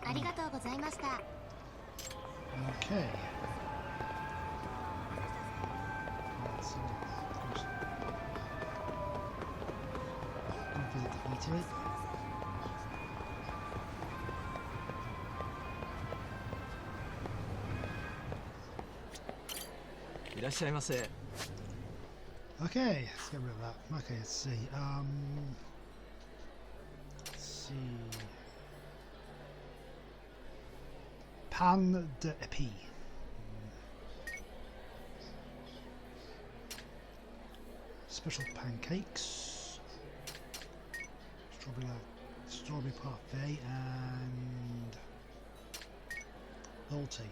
ありがとうございました。 Okay. Let's see. Go visit the eatery. いらっしゃいませ。 Okay, let's get rid of that. Okay, let's see. Let's see. Pan de épi. Special pancakes. Strawberry parfait and roll tea.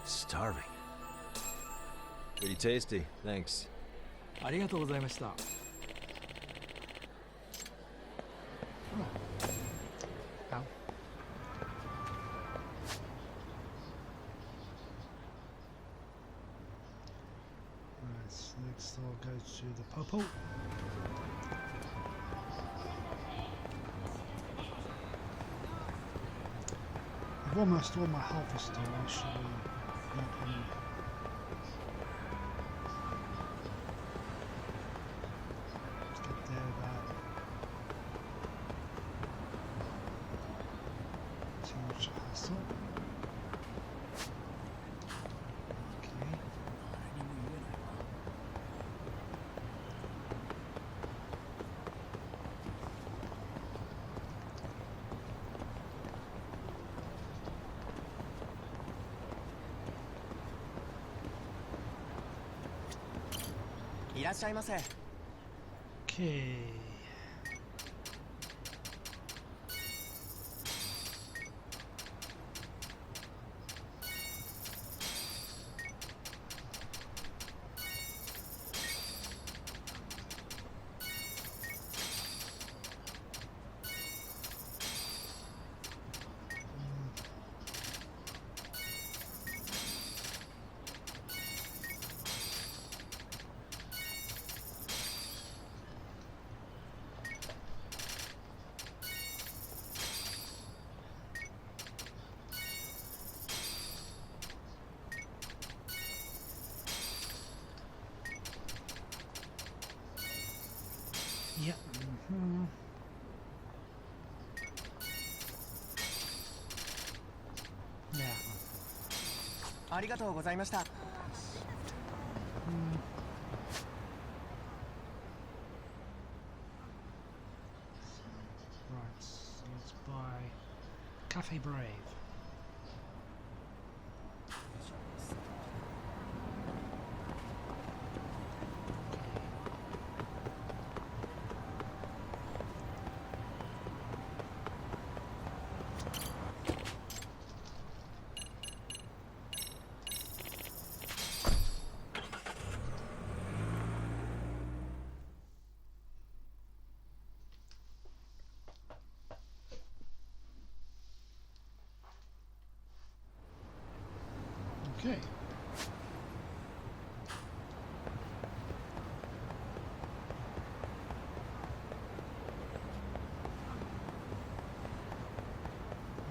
Starving. Pretty tasty, thanks. ありがとうございました。 Ow. Right, next I'll go to the purple. I've almost all my health restored, actually. Let's get there about too much hassle. Okay. Okay. Yep. Yeah. ありがとうございました。 Right, so let's buy Cafe Brave. Okay.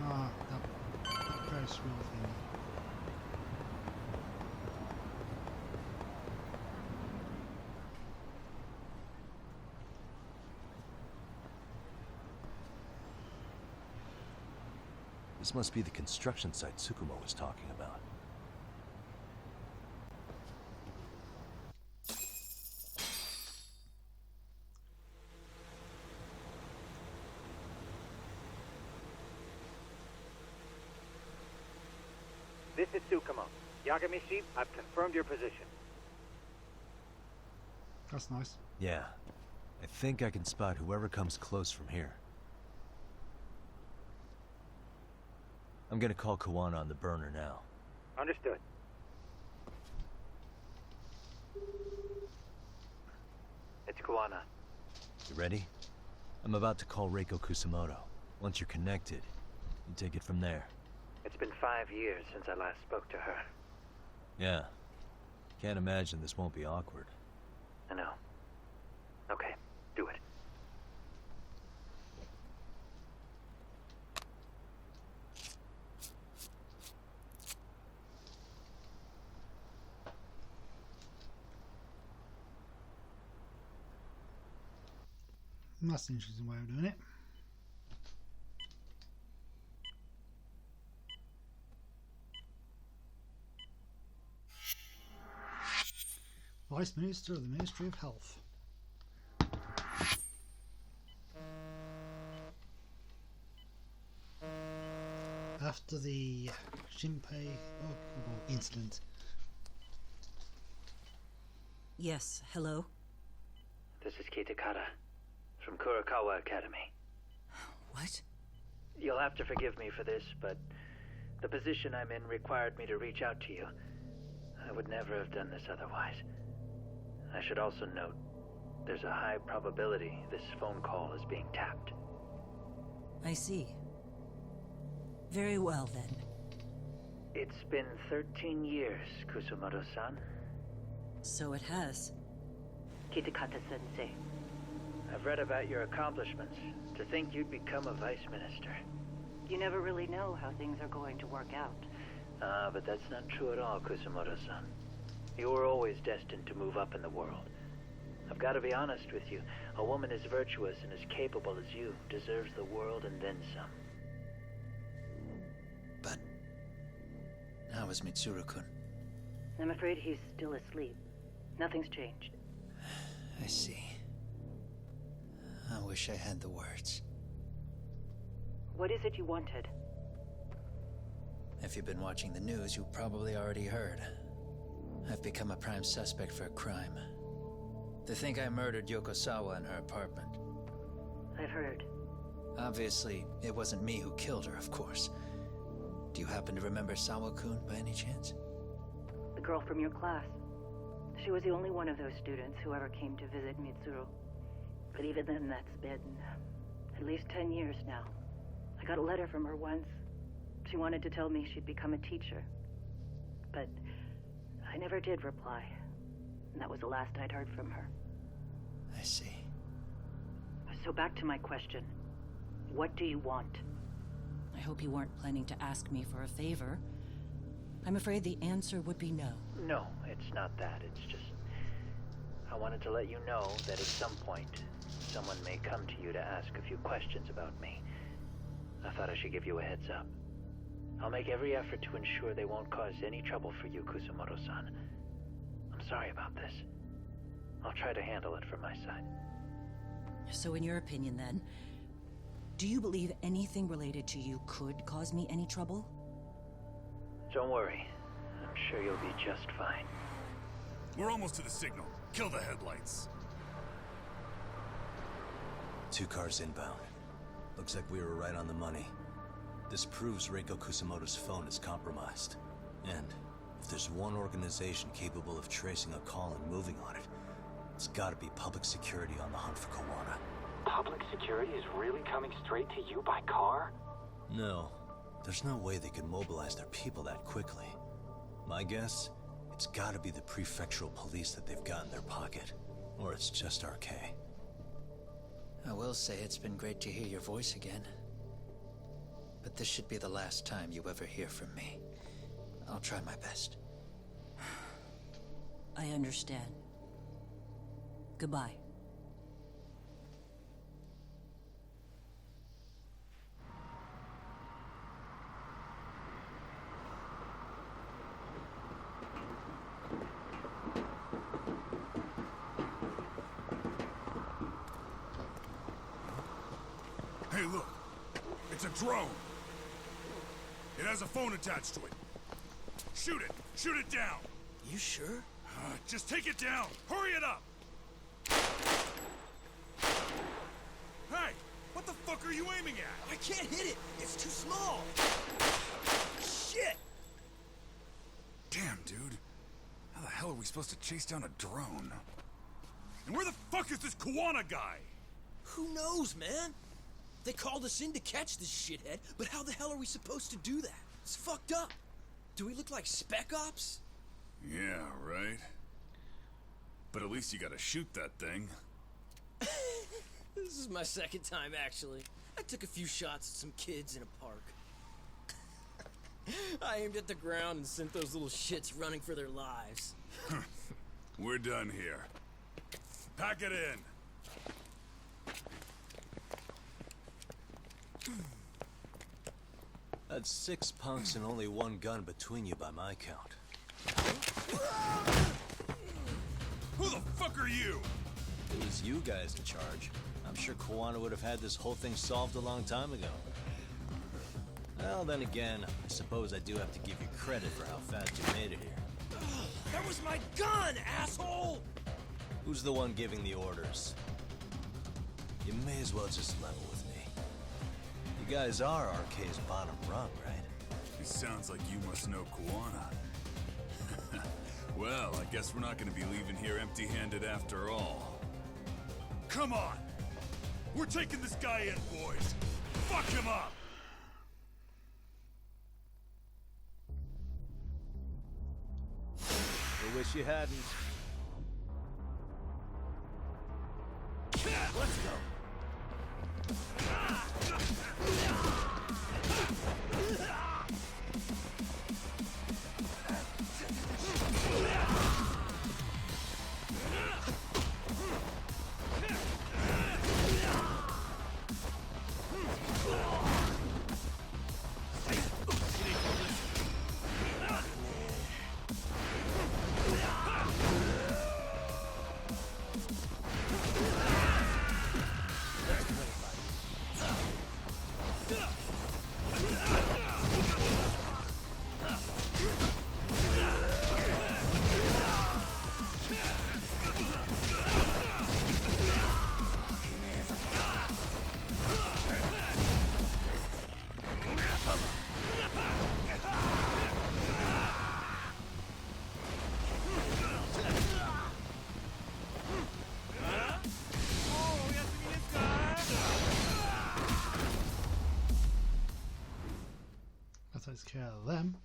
That very small thing. This must be the construction site Tsukumo was talking about. This is Tsukumo. Yagamishi, I've confirmed your position. That's nice. Yeah. I think I can spot whoever comes close from here. I'm gonna call Kawana on the burner now. Understood. It's Kawana. You ready? I'm about to call Reiko Kusamoto. Once you're connected, you take it from there. It's been 5 years since I last spoke to her. Yeah. Can't imagine this won't be awkward. I know. Okay, do it. That's an interesting way of doing it. Vice Minister of the Ministry of Health. After the Shinpei incident. Yes, hello? This is Kitakata, from Kurakawa Academy. What? You'll have to forgive me for this, but the position I'm in required me to reach out to you. I would never have done this otherwise. I should also note, there's a high probability this phone call is being tapped. I see. Very well, then. It's been 13 years, Kusumoto-san. So it has. Kitakata-sensei. I've read about your accomplishments. To think you'd become a vice minister. You never really know how things are going to work out. But that's not true at all, Kusumoto-san. You were always destined to move up in the world. I've got to be honest with you. A woman as virtuous and as capable as you deserves the world and then some. But how is Mitsuru-kun? I'm afraid he's still asleep. Nothing's changed. I see. I wish I had the words. What is it you wanted? If you've been watching the news, you probably already heard. I've become a prime suspect for a crime. They think I murdered Yokosawa in her apartment. I've heard. Obviously, it wasn't me who killed her, of course. Do you happen to remember Sawa-kun by any chance? The girl from your class. She was the only one of those students who ever came to visit Mitsuru. But even then, that's been at least 10 years now. I got a letter from her once. She wanted to tell me she'd become a teacher. But I never did reply. And that was the last I'd heard from her. I see. So back to my question. What do you want? I hope you weren't planning to ask me for a favor. I'm afraid the answer would be no. No, it's not that. It's just... I wanted to let you know that at some point, someone may come to you to ask a few questions about me. I thought I should give you a heads up. I'll make every effort to ensure they won't cause any trouble for you, Kusumoto-san. I'm sorry about this. I'll try to handle it from my side. So in your opinion, then, do you believe anything related to you could cause me any trouble? Don't worry. I'm sure you'll be just fine. We're almost to the signal. Kill the headlights. 2 cars inbound. Looks like we were right on the money. This proves Reiko Kusumoto's phone is compromised. And if there's one organization capable of tracing a call and moving on it, it's gotta be public security on the hunt for Kawana. Public security is really coming straight to you by car? No. There's no way they could mobilize their people that quickly. My guess, it's gotta be the prefectural police that they've got in their pocket. Or it's just RK. I will say it's been great to hear your voice again. But this should be the last time you ever hear from me. I'll try my best. I understand. Goodbye. Hey, look. It's a drone. It has a phone attached to it. Shoot it! Shoot it down! You sure? Just take it down! Hurry it up! Hey! What the fuck are you aiming at? I can't hit it! It's too small! Shit! Damn, dude. How the hell are we supposed to chase down a drone? And where the fuck is this Kawana guy? Who knows, man? They called us in to catch this shithead, but how the hell are we supposed to do that? It's fucked up. Do we look like spec ops? Yeah, right. But at least you gotta shoot that thing. This is my second time, actually. I took a few shots at some kids in a park. I aimed at the ground and sent those little shits running for their lives. We're done here. Pack it in. That's 6 punks and only 1 gun between you by my count. Who the fuck are you? It was you guys in charge. I'm sure Kawana would have had this whole thing solved a long time ago. Well, then again, I suppose I do have to give you credit for how fast you made it here. That was my gun, asshole! Who's the one giving the orders? You may as well just level with me. You guys are RK's bottom rung, right? It sounds like you must know Kawana. Well, I guess we're not gonna be leaving here empty-handed after all. Come on! We're taking this guy in, boys! Fuck him up! I wish you hadn't. Let's go. That takes care of them.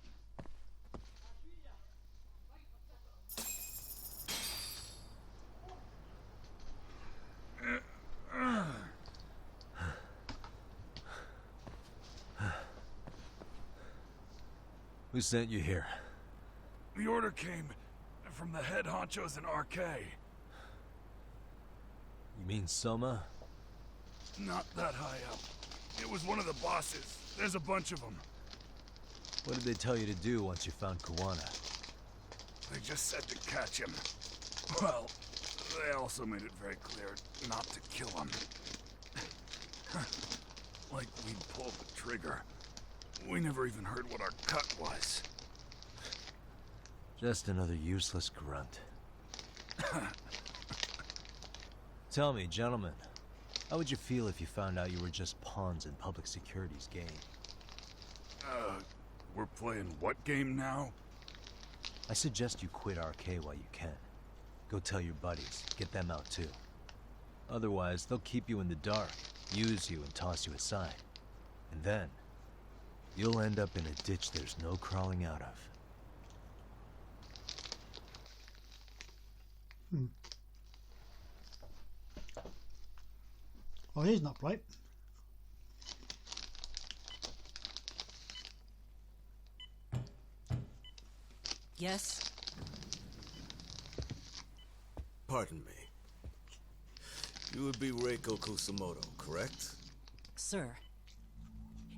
Who sent you here? The order came from the head honchos in RK. You mean Soma? Not that high up. It was one of the bosses. There's a bunch of them. What did they tell you to do once you found Kawana? They just said to catch him. Well, they also made it very clear not to kill him. Like we'd pulled the trigger. We never even heard what our cut was. Just another useless grunt. Tell me, gentlemen, how would you feel if you found out you were just pawns in public security's game? We're playing what game now? I suggest you quit RK while you can. Go tell your buddies, get them out too. Otherwise, they'll keep you in the dark, use you and toss you aside. And then, you'll end up in a ditch there's no crawling out of. Oh, he's not bright. Yes? Pardon me. You would be Reiko Kusamoto, correct? Sir.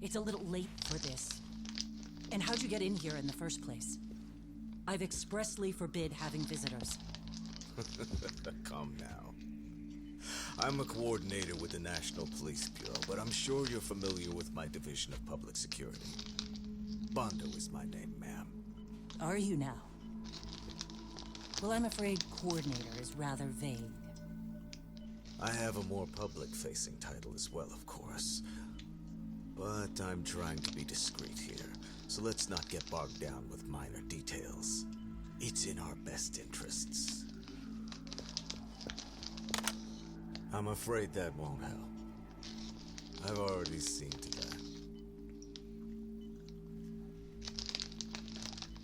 It's a little late for this. And how'd you get in here in the first place? I've expressly forbid having visitors. Come now. I'm a coordinator with the National Police Bureau, but I'm sure you're familiar with my Division of Public Security. Bondo is my name, ma'am. Are you now? Well, I'm afraid coordinator is rather vague. I have a more public-facing title as well, of course. But I'm trying to be discreet here, so let's not get bogged down with minor details. It's in our best interests. I'm afraid that won't help. I've already seen to that.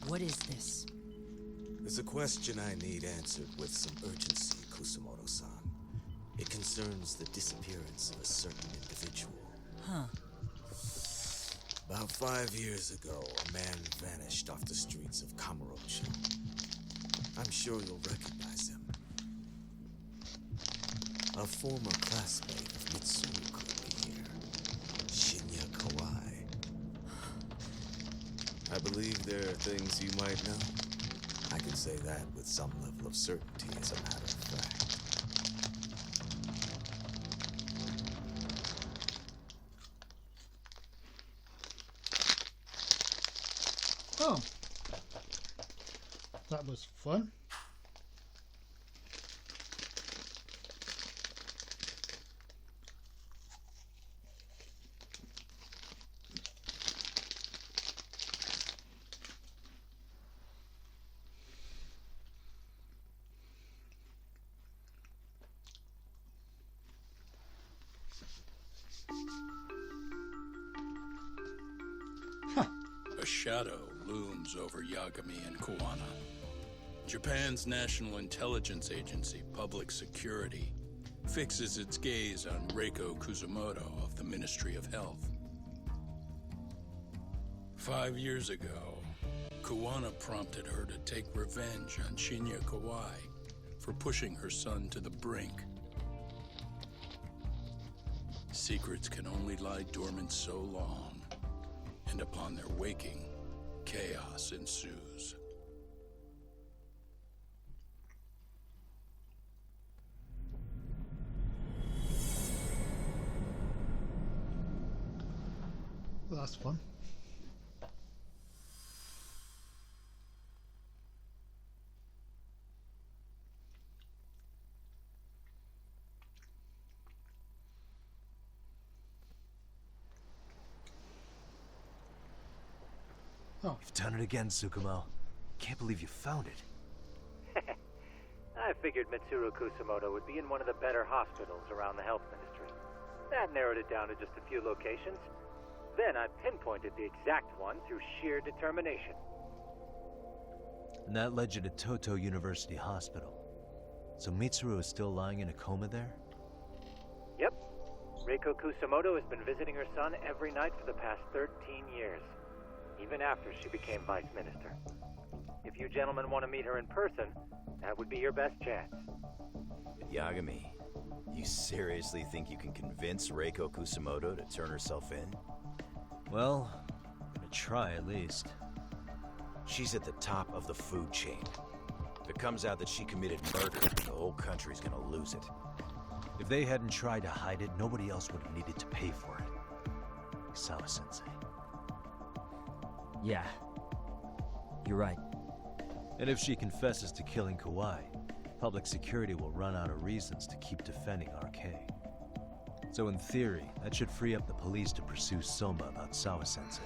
What is this? There's a question I need answered with some urgency, Kusamoto-san. It concerns the disappearance of a certain individual. Huh. About 5 years ago, a man vanished off the streets of Kamurocho. I'm sure you'll recognize him. A former classmate of Mitsuru could be here. I believe there are things you might know. I can say that with some level of certainty, as a matter of fact. Oh, that was fun. A shadow looms over Yagami and Kuwana. Japan's National Intelligence Agency, Public Security, fixes its gaze on Reiko Kusumoto of the Ministry of Health. 5 years ago, Kuwana prompted her to take revenge on Shinya Kawai for pushing her son to the brink. Secrets can only lie dormant so long, and upon their waking, chaos ensues. Well, that's fun. Oh. You've done it again, Tsukumo. Can't believe you found it. I figured Mitsuru Kusumoto would be in one of the better hospitals around the health ministry. That narrowed it down to just a few locations. Then I pinpointed the exact one through sheer determination. And that led you to Toto University Hospital. So Mitsuru is still lying in a coma there? Yep. Reiko Kusumoto has been visiting her son every night for the past 13 years. Even after she became vice minister. If you gentlemen want to meet her in person, that would be your best chance. Yagami, you seriously think you can convince Reiko Kusumoto to turn herself in? Well, I'm gonna try at least. She's at the top of the food chain. If it comes out that she committed murder, the whole country's gonna lose it. If they hadn't tried to hide it, nobody else would have needed to pay for it. Like Sawa-sensei. Yeah. You're right. And if she confesses to killing Kawai, public security will run out of reasons to keep defending RK. So in theory, that should free up the police to pursue Soma about Sawa-sensei.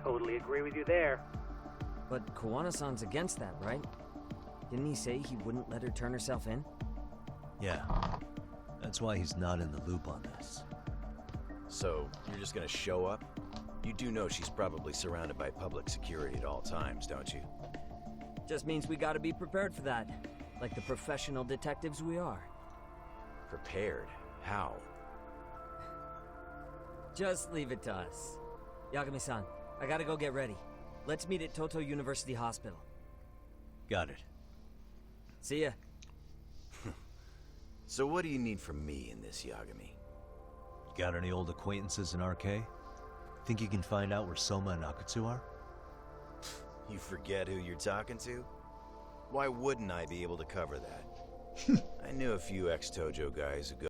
Totally agree with you there. But Kawana-san's against that, right? Didn't he say he wouldn't let her turn herself in? Yeah. That's why he's not in the loop on this. So, you're just gonna show up? You do know she's probably surrounded by public security at all times, don't you? Just means we gotta be prepared for that. Like the professional detectives we are. Prepared? How? Just leave it to us. Yagami-san, I gotta go get ready. Let's meet at Toto University Hospital. Got it. See ya. So what do you need from me in this, Yagami? Got any old acquaintances in RK? Think you can find out where Soma and Akutsu are? You forget who you're talking to? Why wouldn't I be able to cover that? I knew a few ex-Tojo guys who